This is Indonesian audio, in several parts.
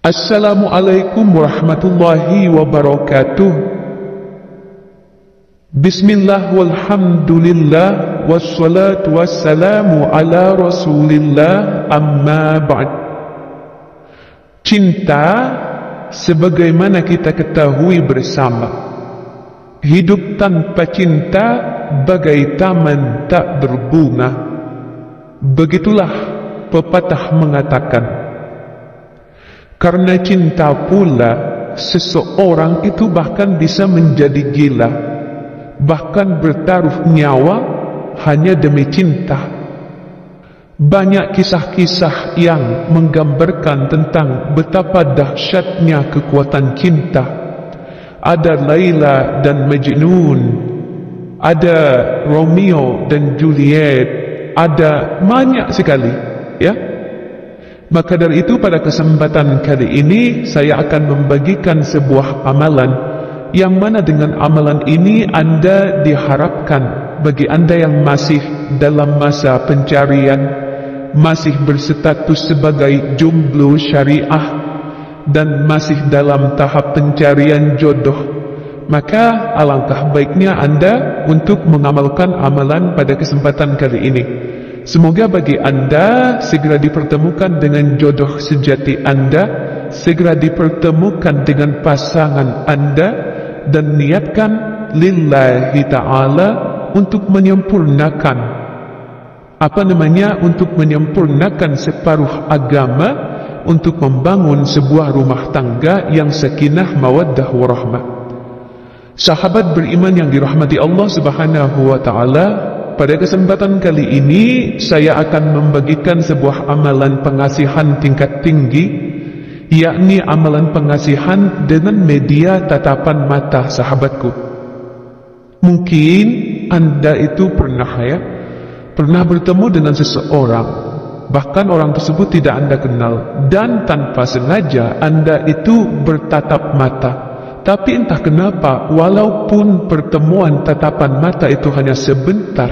Assalamualaikum warahmatullahi wabarakatuh. Bismillah walhamdulillah wassalatu wassalamu ala rasulillah amma ba'd. Cinta, sebagaimana kita ketahui bersama, hidup tanpa cinta bagai taman tak berbunga. Begitulah pepatah mengatakan. Karena cinta pula, seseorang itu bahkan bisa menjadi gila, bahkan bertaruh nyawa hanya demi cinta. Banyak kisah-kisah yang menggambarkan tentang betapa dahsyatnya kekuatan cinta. Ada Laila dan Majnun, ada Romeo dan Juliet, ada banyak sekali, ya. Maka dari itu pada kesempatan kali ini saya akan membagikan sebuah amalan yang mana dengan amalan ini Anda diharapkan, bagi Anda yang masih dalam masa pencarian, masih berstatus sebagai jomblo syariah dan masih dalam tahap pencarian jodoh, maka alangkah baiknya Anda untuk mengamalkan amalan pada kesempatan kali ini. Semoga bagi Anda segera dipertemukan dengan jodoh sejati Anda, segera dipertemukan dengan pasangan Anda, dan niatkan lillahi ta'ala untuk menyempurnakan untuk menyempurnakan separuh agama, untuk membangun sebuah rumah tangga yang sakinah mawaddah warahmah. Sahabat beriman yang dirahmati Allah Subhanahu wa ta'ala, pada kesempatan kali ini saya akan membagikan sebuah amalan pengasihan tingkat tinggi, yakni amalan pengasihan dengan media tatapan mata. Sahabatku, mungkin Anda itu pernah bertemu dengan seseorang, bahkan orang tersebut tidak Anda kenal, dan tanpa sengaja Anda itu bertatap mata. Tapi entah kenapa, walaupun pertemuan tatapan mata itu hanya sebentar,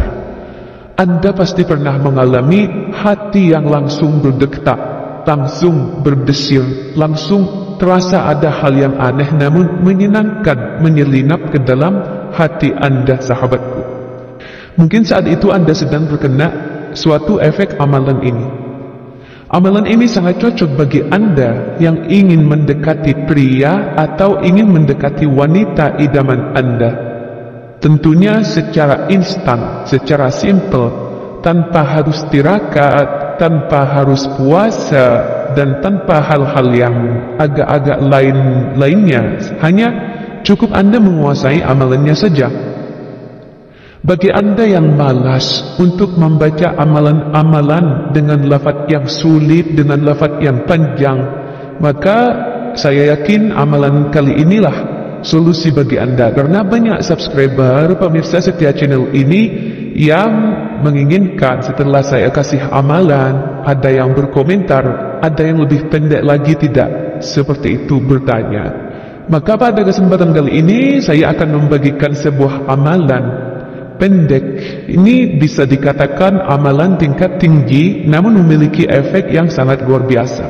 Anda pasti pernah mengalami hati yang langsung berdetak, langsung berdesir, langsung terasa ada hal yang aneh namun menyenangkan menyelinap ke dalam hati Anda, sahabatku. Mungkin saat itu Anda sedang terkena suatu efek amalan ini. Amalan ini sangat cocok bagi Anda yang ingin mendekati pria atau ingin mendekati wanita idaman Anda. Tentunya secara instan, secara simple, tanpa harus tirakat, tanpa harus puasa, dan tanpa hal-hal yang agak-agak lainnya. Hanya cukup Anda menguasai amalannya saja. Bagi Anda yang malas untuk membaca amalan-amalan dengan lafaz yang sulit, dengan lafaz yang panjang, maka saya yakin amalan kali inilah solusi bagi Anda. Karena banyak subscriber, pemirsa setia channel ini yang menginginkan setelah saya kasih amalan, ada yang berkomentar, ada yang lebih pendek lagi tidak seperti itu bertanya. Maka pada kesempatan kali ini saya akan membagikan sebuah amalan pendek. Ini bisa dikatakan amalan tingkat tinggi, namun memiliki efek yang sangat luar biasa.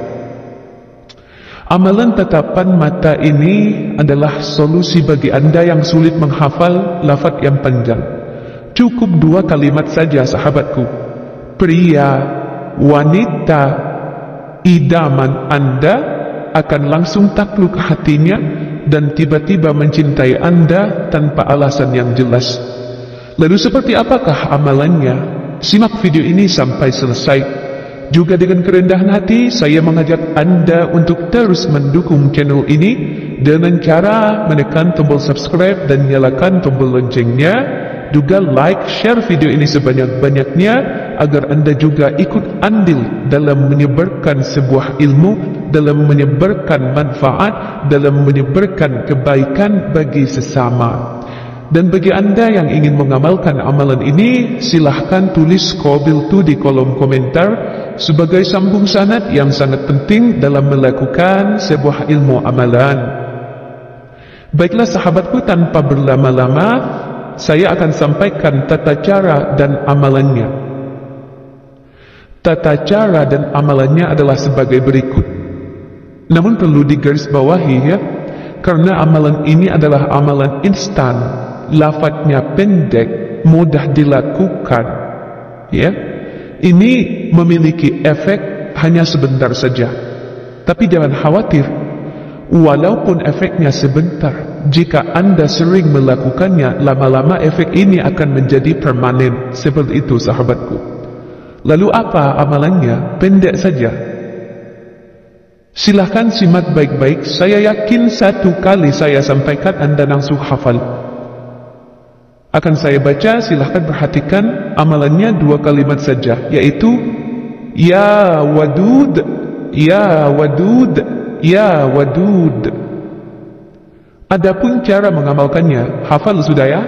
Amalan tatapan mata ini adalah solusi bagi Anda yang sulit menghafal lafaz yang panjang. Cukup 2 kalimat saja, sahabatku. Pria, wanita idaman Anda akan langsung takluk hatinya dan tiba-tiba mencintai Anda tanpa alasan yang jelas. Lalu seperti apakah amalannya? Simak video ini sampai selesai. Juga dengan kerendahan hati, saya mengajak Anda untuk terus mendukung channel ini dengan cara menekan tombol subscribe dan nyalakan tombol loncengnya. Juga like, share video ini sebanyak-banyaknya agar Anda juga ikut andil dalam menyebarkan sebuah ilmu, dalam menyebarkan manfaat, dalam menyebarkan kebaikan bagi sesama. Dan bagi Anda yang ingin mengamalkan amalan ini, silahkan tulis qabiltu di kolom komentar sebagai sambung sanad yang sangat penting dalam melakukan sebuah ilmu amalan. Baiklah sahabatku, tanpa berlama-lama saya akan sampaikan tata cara dan amalannya. Tata cara dan amalannya adalah sebagai berikut. Namun perlu digarisbawahi ya, karena amalan ini adalah amalan instan, lafadznya pendek, mudah dilakukan, ya. Ini memiliki efek hanya sebentar saja. Tapi jangan khawatir, walaupun efeknya sebentar, jika Anda sering melakukannya, lama-lama efek ini akan menjadi permanen. Seperti itu sahabatku. Lalu apa amalannya? Pendek saja. Silahkan simak baik-baik. Saya yakin satu kali saya sampaikan Anda langsung hafal. Akan saya baca, silahkan perhatikan. Amalannya 2 kalimat saja, yaitu Ya Wadud, Ya Wadud, Ya Wadud. Adapun cara mengamalkannya, hafal sudah ya?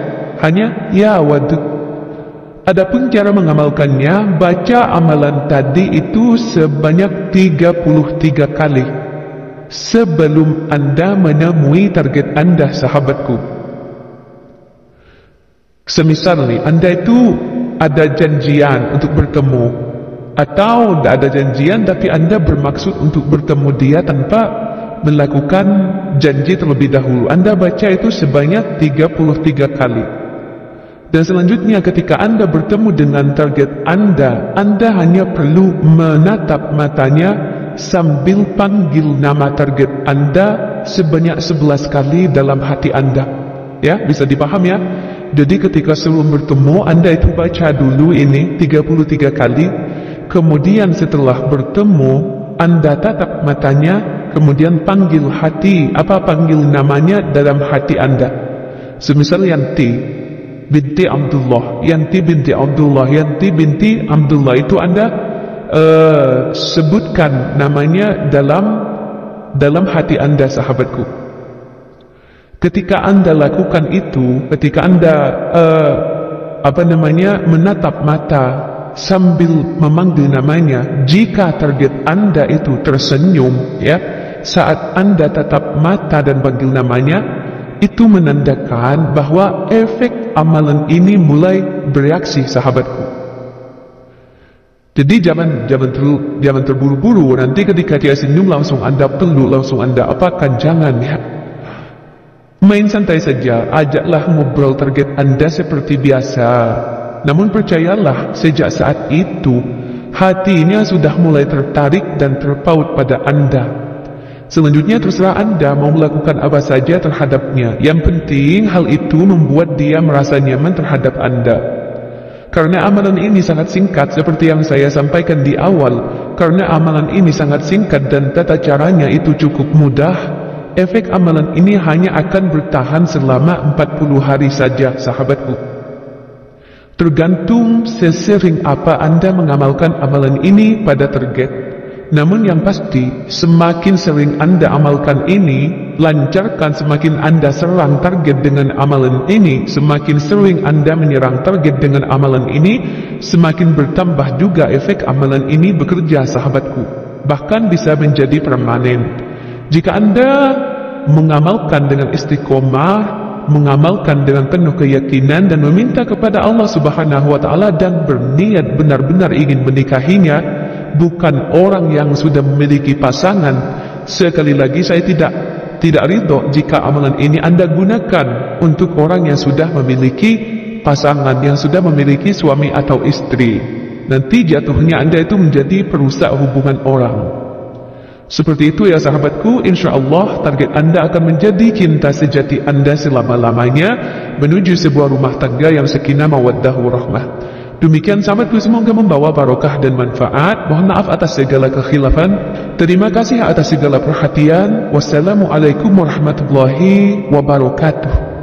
Hanya Ya Wadud. Adapun cara mengamalkannya, baca amalan tadi itu sebanyak 33 kali sebelum Anda menemui target Anda, sahabatku. Semisal nih, Anda itu ada janjian untuk bertemu, atau tidak ada janjian tapi Anda bermaksud untuk bertemu dia tanpa melakukan janji terlebih dahulu. Anda baca itu sebanyak 33 kali. Dan selanjutnya ketika Anda bertemu dengan target Anda hanya perlu menatap matanya sambil panggil nama target Anda sebanyak 11 kali dalam hati Anda. Ya, bisa dipaham ya? Jadi ketika sebelum bertemu, Anda itu baca dulu ini 33 kali. Kemudian setelah bertemu, Anda tatap matanya, kemudian panggil panggil namanya dalam hati Anda. Semisal Yanti binti Abdullah, Yanti binti Abdullah, Yanti binti Abdullah, itu Anda sebutkan namanya dalam hati Anda, sahabatku. Ketika Anda lakukan itu, ketika Anda menatap mata sambil memanggil namanya, jika target Anda itu tersenyum, ya, saat Anda tatap mata dan panggil namanya, itu menandakan bahwa efek amalan ini mulai bereaksi, sahabatku. Jadi jangan terburu-buru. Nanti ketika dia senyum langsung Anda peluk, langsung Anda apakan, jangan ya. Main santai saja, ajaklah ngobrol target Anda seperti biasa. Namun percayalah, sejak saat itu, hatinya sudah mulai tertarik dan terpaut pada Anda. Selanjutnya terserah Anda mau melakukan apa saja terhadapnya. Yang penting hal itu membuat dia merasa nyaman terhadap Anda. Karena amalan ini sangat singkat seperti yang saya sampaikan di awal. Karena amalan ini sangat singkat dan tata caranya itu cukup mudah, efek amalan ini hanya akan bertahan selama 40 hari saja, sahabatku. Tergantung sesering apa Anda mengamalkan amalan ini pada target. Namun yang pasti, semakin sering Anda amalkan ini, lancarkan, semakin Anda serang target dengan amalan ini, semakin sering Anda menyerang target dengan amalan ini, semakin bertambah juga efek amalan ini bekerja, sahabatku. Bahkan bisa menjadi permanen. Jika Anda mengamalkan dengan istiqomah, mengamalkan dengan penuh keyakinan dan meminta kepada Allah Subhanahu wa Ta'ala dan berniat benar-benar ingin menikahinya, bukan orang yang sudah memiliki pasangan. Sekali lagi, saya tidak ridho jika amalan ini Anda gunakan untuk orang yang sudah memiliki pasangan, yang sudah memiliki suami atau istri. Nanti jatuhnya Anda itu menjadi perusak hubungan orang. Seperti itu ya sahabatku, insyaallah target Anda akan menjadi cinta sejati Anda selama-lamanya menuju sebuah rumah tangga yang sakinah mawaddah warahmah. Demikian sahabatku, semoga membawa barokah dan manfaat. Mohon maaf atas segala kekhilafan. Terima kasih atas segala perhatian. Wassalamualaikum warahmatullahi wabarakatuh.